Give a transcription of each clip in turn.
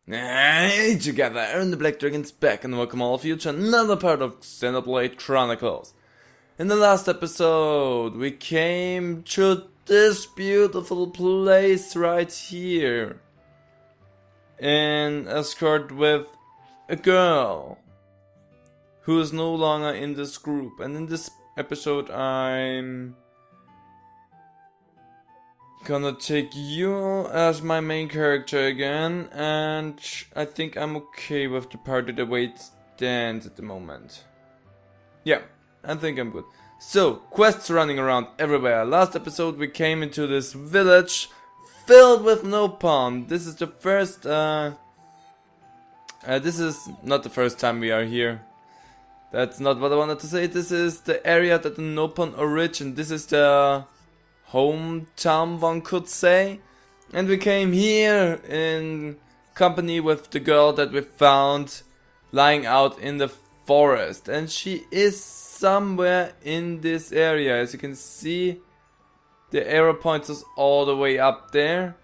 Hey together, Aaron the Black Dragon's back and welcome all of you to another part of Xenoblade Chronicles. In the last episode, we came to this beautiful place right here. And escort with a girl who is no longer in this group. And in this episode, I'm gonna take you as my main character again, and I think I'm okay with the party the way it stands at the moment. Yeah, I think I'm good. So, quests running around everywhere. Last episode we came into this village filled with Nopon. This is the first, this is not the first time we are here. That's not what I wanted to say. This is the area that the Nopon origin. This is the hometown, one could say. And we came here in company with the girl that we found lying out in the forest. And she is somewhere in this area. As you can see, the arrow points us all the way up there.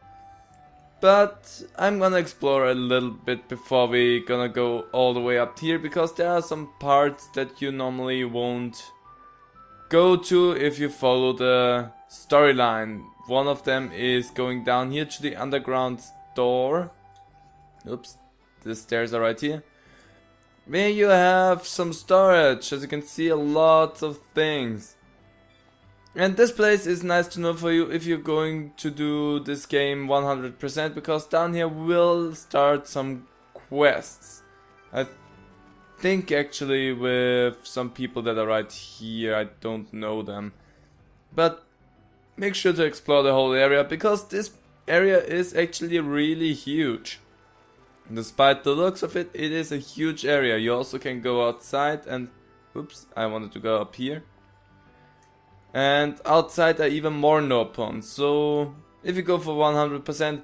But I'm gonna explore a little bit before we gonna go all the way up here, because there are some parts that you normally won't go to if you follow the storyline. One of them is going down here to the underground store. Oops, the stairs are right here. Where you have some storage, as you can see, a lot of things. And this place is nice to know for you if you're going to do this game 100%, because down here we'll start some quests. I think actually with some people that are right here, I don't know them. But make sure to explore the whole area, because this area is actually really huge. Despite the looks of it, it is a huge area. You also can go outside and... Oops, I wanted to go up here. And outside are even more Nopon. So if you go for 100%,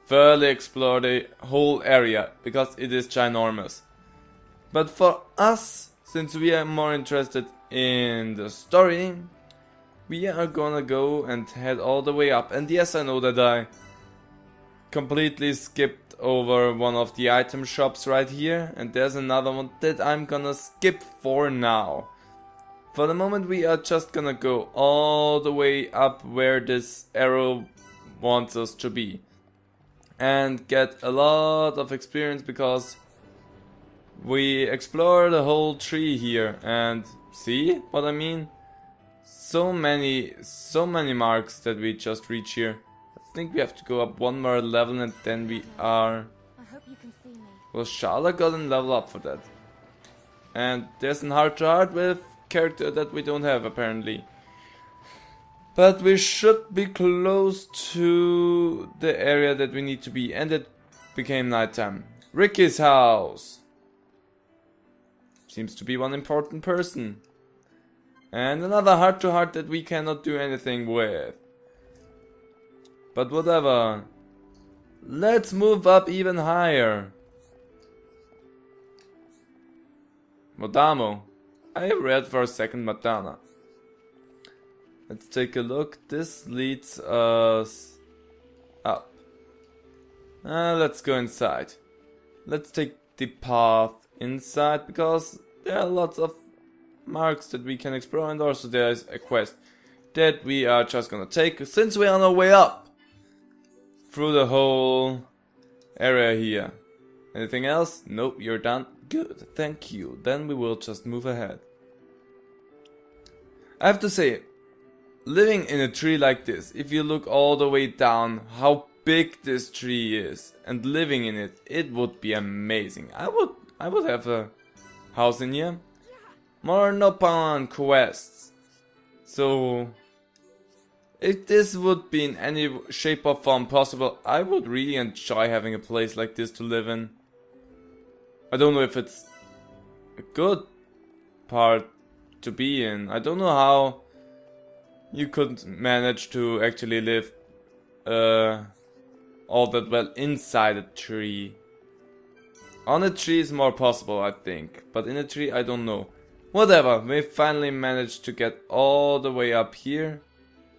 thoroughly explore the whole area, because it is ginormous. But for us, since we are more interested in the story, we are gonna go and head all the way up. And yes, I know that I completely skipped over one of the item shops right here, and there's another one that I'm gonna skip for now. For the moment we are just gonna go all the way up where this arrow wants us to be. And get a lot of experience, because we explore the whole tree here. And see what I mean? So many marks that we just reach here. I think we have to go up one more level and then we are... I hope you can see me. Well, Shala got a level up for that. And there's an heart-to-heart with character that we don't have apparently. But we should be close to the area that we need to be, and it became nighttime. Ricky's house. Seems to be one important person. And another heart-to-heart that we cannot do anything with. But whatever. Let's move up even higher. Modamo. I read for a second Madonna. Let's take a look. This leads us up. Let's go inside. Let's take the path inside, because there are lots of marks that we can explore, and also there is a quest that we are just gonna take since we're on our way up through the whole area here. Anything else? Nope, you're done. Good, thank you. Then we will just move ahead. I have to say, living in a tree like this, if you look all the way down how big this tree is, and living in it, it would be amazing. I would have a house in here. More Nopon quests. So if this would be in any shape or form possible, I would really enjoy having a place like this to live in. I don't know if it's a good part to be in. I don't know how you could manage to actually live all that well inside a tree. On a tree is more possible, I think, but in a tree I don't know. Whatever, we finally managed to get all the way up here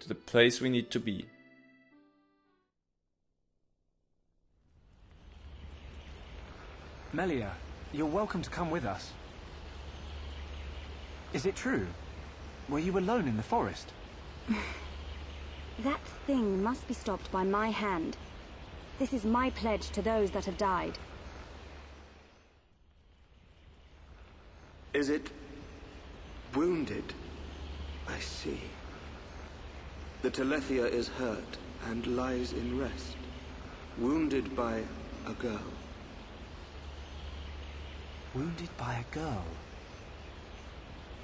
to the place we need to be. Melia, you're welcome to come with us. Is it true? Were you alone in the forest? That thing must be stopped by my hand. This is my pledge to those that have died. Is it wounded? I see. The Telethia is hurt and lies in rest, wounded by a girl. Wounded by a girl?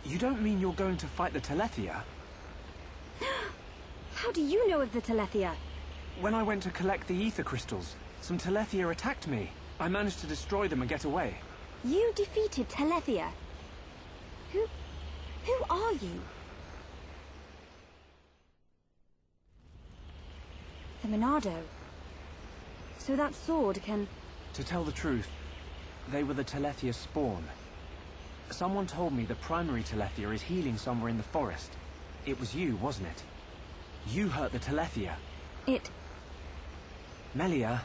You don't mean you're going to fight the Telethia? How do you know of the Telethia? When I went to collect the ether crystals, some Telethia attacked me. I managed to destroy them and get away. You defeated Telethia? Who are you? The Monado. So that sword can... To tell the truth, they were the Telethia spawn. Someone told me the primary Telethia is healing somewhere in the forest. It was you, wasn't it? You hurt the Telethia. Melia.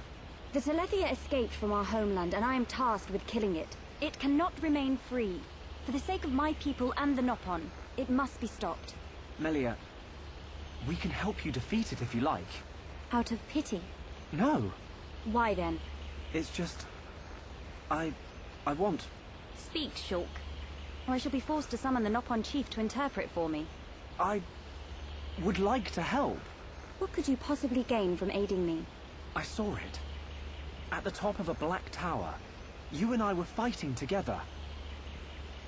The Telethia escaped from our homeland, and I am tasked with killing it. It cannot remain free. For the sake of my people and the Nopon, it must be stopped. Melia, we can help you defeat it if you like. Out of pity? No. Why then? It's just... I want... Speak, Shulk. Or I shall be forced to summon the Nopon chief to interpret for me. I would like to help. What could you possibly gain from aiding me? I saw it. At the top of a black tower. You and I were fighting together.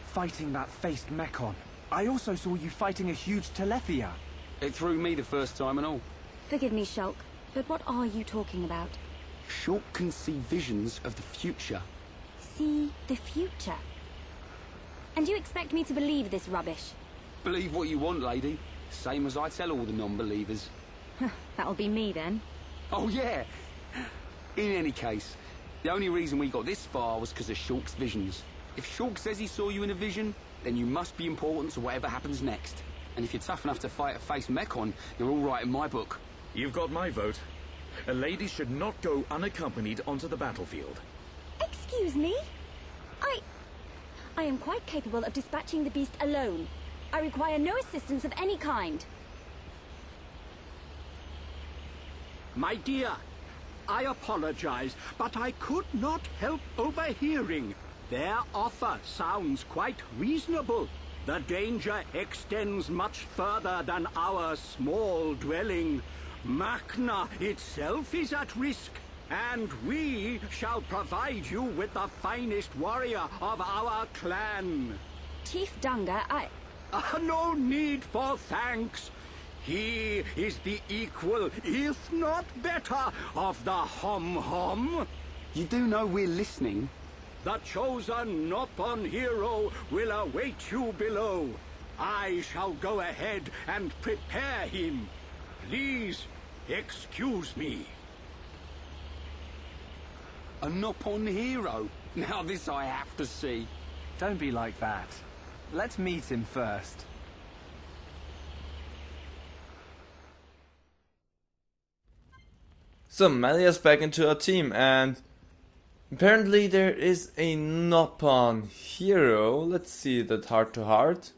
Fighting that faced Mechon. I also saw you fighting a huge Telethia. It threw me the first time and all. Forgive me, Shulk, but what are you talking about? Shulk can see visions of the future. See the future? And you expect me to believe this rubbish? Believe what you want, lady. Same as I tell all the non-believers. That'll be me then. Oh, yeah. In any case, the only reason we got this far was because of Shulk's visions. If Shulk says he saw you in a vision, then you must be important to whatever happens next. And if you're tough enough to fight a face Mechon, you're all right in my book. You've got my vote. A lady should not go unaccompanied onto the battlefield. Excuse me? I am quite capable of dispatching the beast alone. I require no assistance of any kind. My dear, I apologize, but I could not help overhearing. Their offer sounds quite reasonable. The danger extends much further than our small dwelling. Machna itself is at risk, and we shall provide you with the finest warrior of our clan. Chief Dunga, No need for thanks. He is the equal, if not better, of the Hom-Hom. You do know we're listening? The chosen Nopon hero will await you below. I shall go ahead and prepare him. Please, excuse me. A Nopon hero? Now this I have to see. Don't be like that. Let's meet him first. So Melia's back into her team, and apparently there is a Nopon hero. Let's see that heart to heart.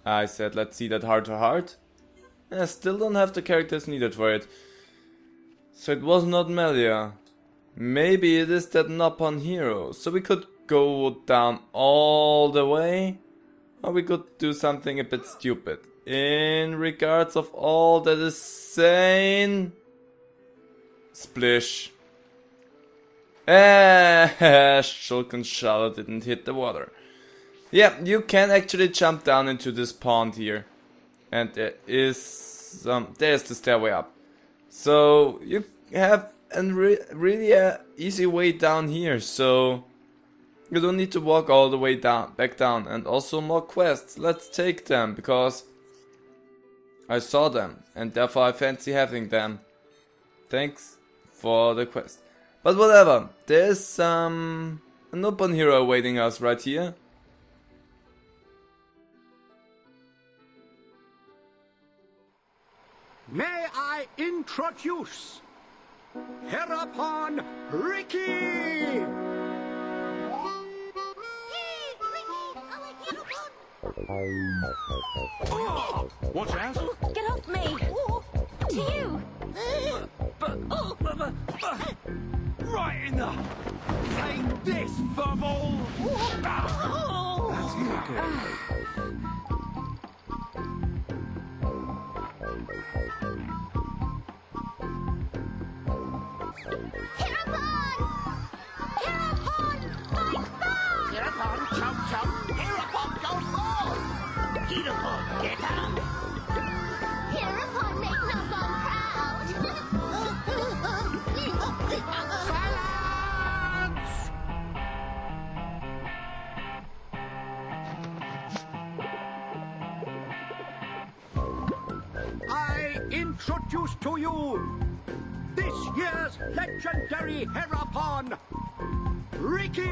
I said let's see that heart to heart. I still don't have the characters needed for it. So it was not Melia. Maybe it is that Nopon hero. So we could go down all the way, or we could do something a bit stupid. In regards of all that is sane. Splish. Shulk and Charlotte didn't hit the water. Yeah, you can actually jump down into this pond here. And there is there's the stairway up. So you have a really easy way down here. So you don't need to walk all the way down, back down. And also more quests. Let's take them because I saw them and therefore I fancy having them. Thanks for the quest. But whatever, there's an open hero awaiting us right here. May I introduce Heropon Ricky! Ricky! Watch out! Get off me! To you! Right in the... Take this, bubble! That's not good. Heropon, chomp chomp! Heropon, go forth! Heropon, get out! Heropon make Nopon proud. Silence! I introduce to you this year's legendary Heropon, Ricky!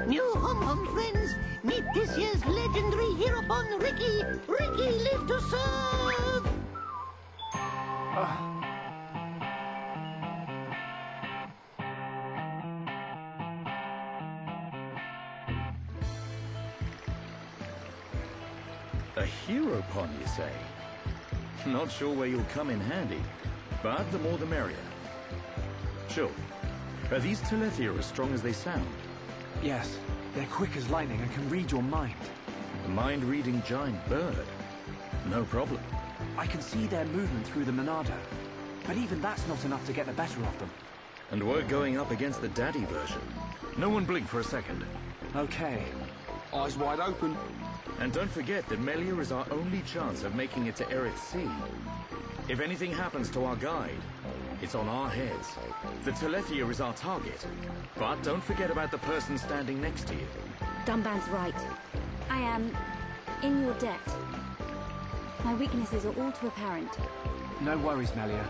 New hum friends, meet this year's legendary Heropon, Ricky. Ricky live to serve. A Heropon, you say? Not sure where you'll come in handy, but the more the merrier. Sure. Are these Telethia as strong as they sound? Yes, they're quick as lightning and can read your mind. A mind-reading giant bird? No problem. I can see their movement through the Monado, but even that's not enough to get the better of them. And we're going up against the daddy version. No one blink for a second. Okay. Eyes wide open. And don't forget that Melia is our only chance of making it to Erith Sea. If anything happens to our guide, it's on our heads. The Telethia is our target. But don't forget about the person standing next to you. Dunban's right. I am in your debt. My weaknesses are all too apparent. No worries, Melia.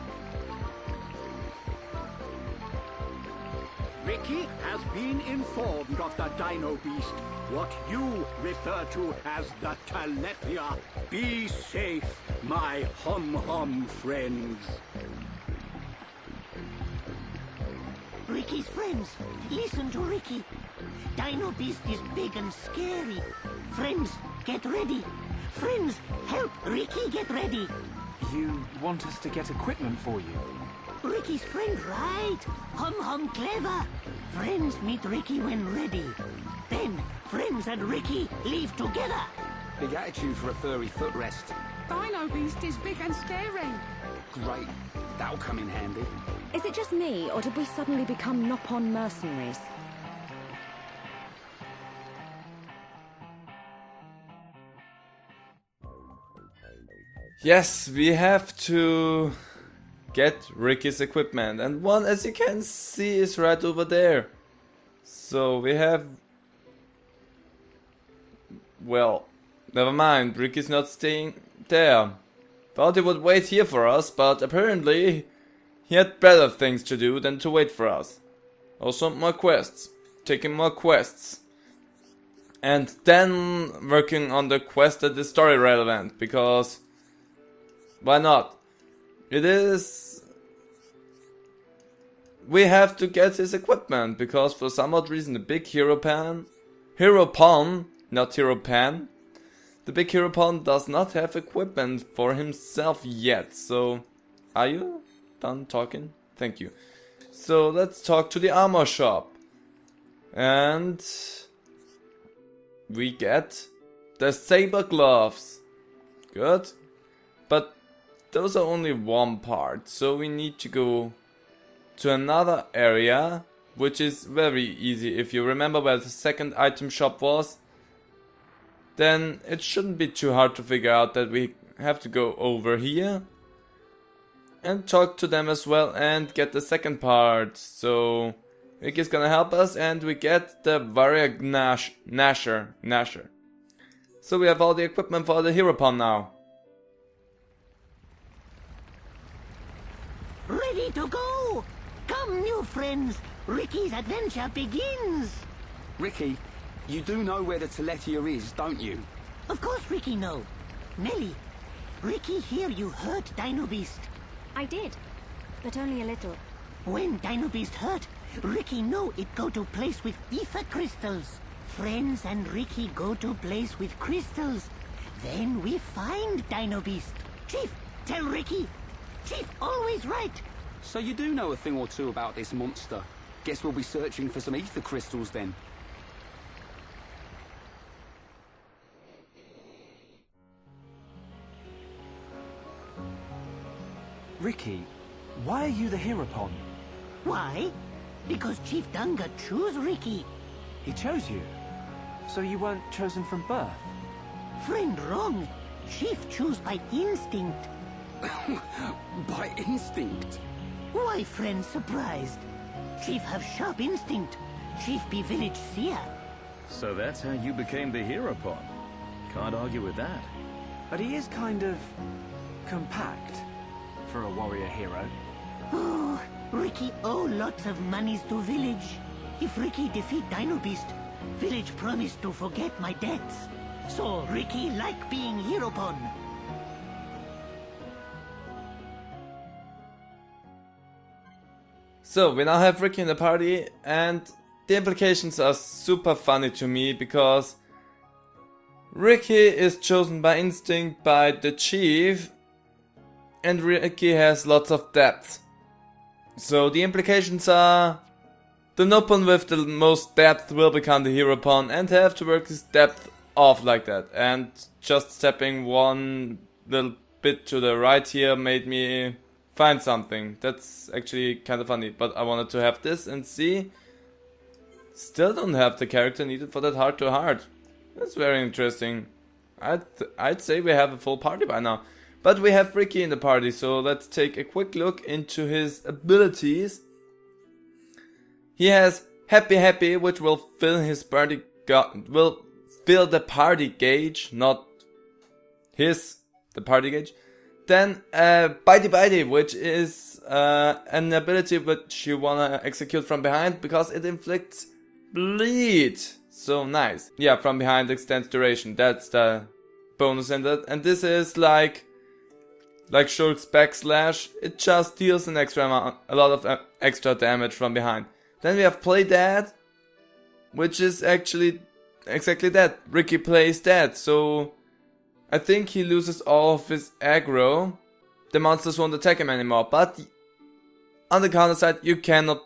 Ricky has been informed of the Dino Beast, what you refer to as the Telethia. Be safe, my hum-hum friends. Ricky's friends, listen to Ricky. Dino Beast is big and scary. Friends, get ready. Friends, help Ricky get ready. You want us to get equipment for you? Ricky's friend, right? Hum clever. Friends meet Ricky when ready. Then, friends and Ricky leave together. Big attitude for a furry footrest. Dino Beast is big and scary. Great. That'll come in handy. Is it just me, or did we suddenly become Nopon mercenaries? Yes, we have to get Ricky's equipment, and one, as you can see, is right over there. So we have... Well, never mind, Ricky's not staying there. Thought he would wait here for us, but apparently he had better things to do than to wait for us. Also more quests, taking more quests. And then working on the quest that is story relevant, because why not? It is... We have to get his equipment, because for some odd reason the big Heropon, not Heropan, the big Heropon does not have equipment for himself yet. So, are you done talking? Thank you. So let's talk to the armor shop. And we get the saber gloves. Good. But those are only one part, so we need to go to another area, which is very easy. If you remember where the second item shop was, then it shouldn't be too hard to figure out that we have to go over here and talk to them as well and get the second part. So Rick is gonna help us, and we get the Warrior Gnasher. So we have all the equipment for the Heropon now. Ready to go! Come, new friends. Ricky's adventure begins. Ricky, you do know where the Telethia is, don't you? Of course Ricky know. Nelly, Ricky hear you hurt Dino Beast. I did, but only a little. When Dino Beast hurt, Ricky know it go to place with ether crystals. Friends and Ricky go to place with crystals. Then we find Dino Beast. Chief, tell Ricky. Chief always right. So you do know a thing or two about this monster. Guess we'll be searching for some ether crystals then. Ricky, why are you the Heropon? Why? Because Chief Dunga choose Ricky. He chose you. So you weren't chosen from birth? Friend wrong. Chief choose by instinct. By instinct? Why friend surprised? Chief have sharp instinct. Chief be village seer. So that's how you became the Heropon. Can't argue with that. But he is kind of compact for a warrior hero. Oh, Ricky owe lots of monies to village. If Ricky defeat Dino Beast, village promised to forget my debts. So Ricky like being Heropon. So we now have Ricky in the party, and the implications are super funny to me because Ricky is chosen by instinct by the chief, and Ricky has lots of depth. So the implications are the Nopon with the most depth will become the Heropon and have to work his depth off like that. And just stepping one little bit to the right here made me find something. That's actually kind of funny, but I wanted to have this and see. Still don't have the character needed for that heart to heart. That's very interesting. I'd say we have a full party by now. But we have Ricky in the party, so let's take a quick look into his abilities. He has Happy, which will fill his party will fill the party gauge, not the party gauge. Then Bitey, which is an ability which you wanna execute from behind because it inflicts bleed. So nice. Yeah, from behind extends duration. That's the bonus in that. And this is like Shulk's backslash. It just deals an extra amount, a lot of extra damage from behind. Then we have Play Dead, which is actually exactly that. Ricky plays dead, so I think he loses all of his aggro. The monsters won't attack him anymore, but on the counter side, you cannot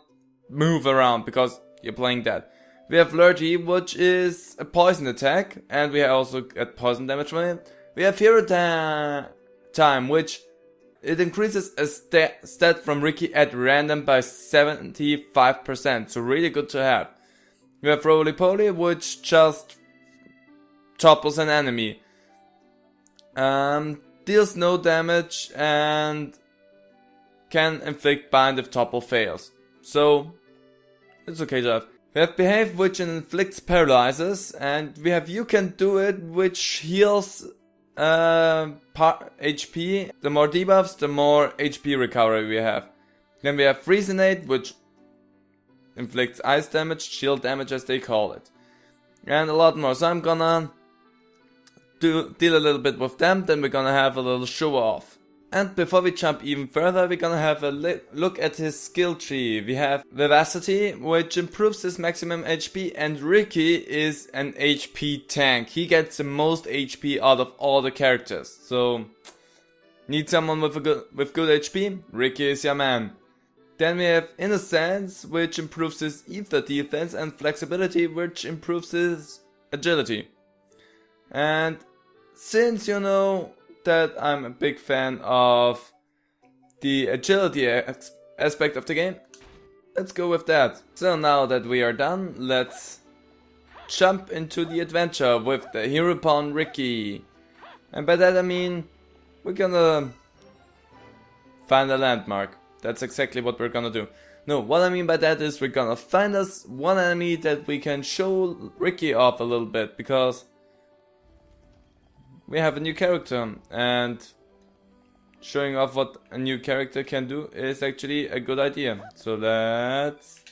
move around because you're playing dead. We have Lurgy, which is a poison attack, and we also get poison damage from him. We have Hero Time, which it increases a stat from Ricky at random by 75%, so really good to have. We have Roly Poly, which just topples an enemy. Deals no damage and can inflict bind if topple fails. So, it's okay to have. We have Behave, which inflicts paralyzes, and we have You Can Do It, which heals HP. The more debuffs, the more HP recovery we have. Then we have Freezenate, which inflicts ice damage, shield damage as they call it. And a lot more, so I'm gonna deal a little bit with them, then we're gonna have a little show off. And before we jump even further, we're gonna have a look at his skill tree. We have Vivacity, which improves his maximum HP, and Ricky is an HP tank. He gets the most HP out of all the characters. So, need someone with good HP? Ricky is your man. Then we have Innocence, which improves his ether defense, and Flexibility, which improves his agility. And since you know that I'm a big fan of the agility aspect of the game, let's go with that. So now that we are done, let's jump into the adventure with the Heropon Ricky. And by that I mean, we're gonna find a landmark. That's exactly what we're gonna do. No, what I mean by that is we're gonna find us one enemy that we can show Ricky off a little bit, because we have a new character, and showing off what a new character can do is actually a good idea. So let's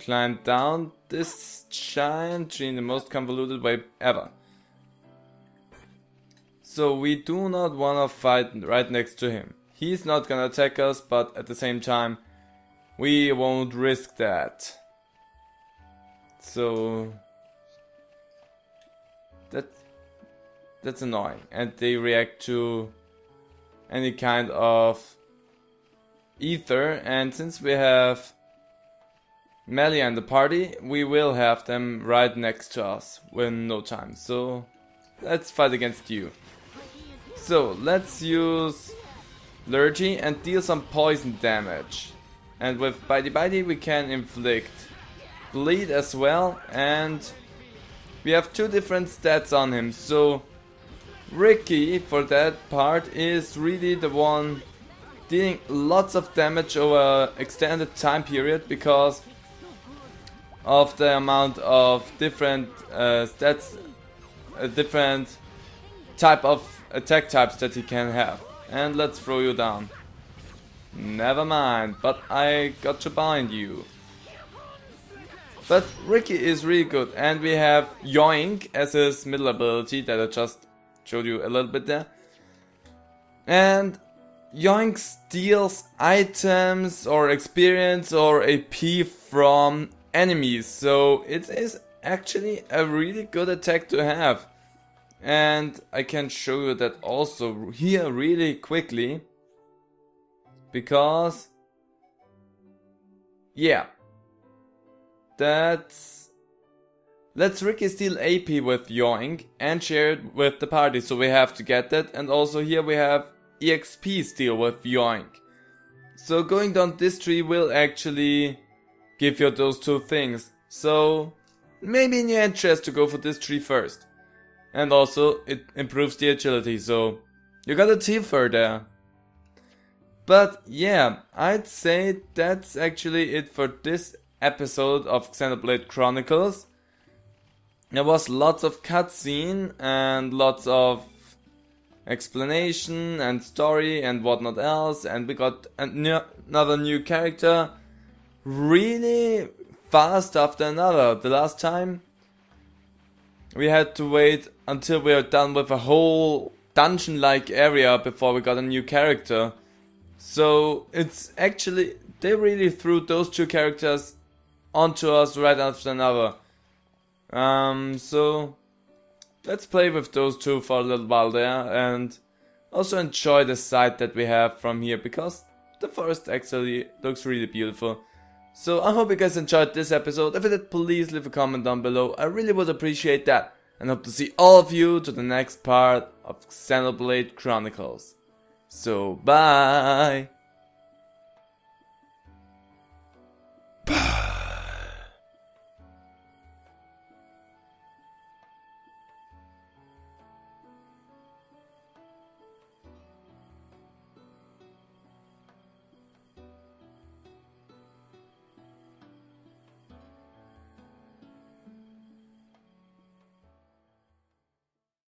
climb down this giant tree in the most convoluted way ever. So we do not wanna fight right next to him. He's not gonna attack us, but at the same time, we won't risk that. So that's annoying. And they react to any kind of ether, and since we have Melia in the party, we will have them right next to us in no time. So let's fight against you. So let's use Lurgy and deal some poison damage. And with Bitey we can inflict bleed as well, and we have 2 different stats on him. So Ricky, for that part, is really the one dealing lots of damage over an extended time period because of the amount of different stats, different type of attack types that he can have. And let's throw you down. Never mind, but I got to bind you. But Ricky is really good, and we have Yoink as his middle ability that I just showed you a little bit there. And Yoink steals items or experience or AP from enemies, so it is actually a really good attack to have. And I can show you that also here really quickly, because yeah, let's Ricky steal AP with Yoink and share it with the party, so we have to get that. And also here we have EXP steal with Yoink. So going down this tree will actually give you those 2 things. So maybe in your interest to go for this tree first. And also it improves the agility, so you got a Tifa there. But yeah, I'd say that's actually it for this episode of Xenoblade Chronicles. There was lots of cutscene and lots of explanation and story and whatnot else, and we got another new character really fast after another. The last time we had to wait until we are done with a whole dungeon-like area before we got a new character. So it's actually, they really threw those 2 characters onto us right after another. So let's play with those 2 for a little while there, and also enjoy the sight that we have from here, because the forest actually looks really beautiful. So I hope you guys enjoyed this episode. If you did, please leave a comment down below. I really would appreciate that. And hope to see all of you to the next part of Xenoblade Chronicles. So bye!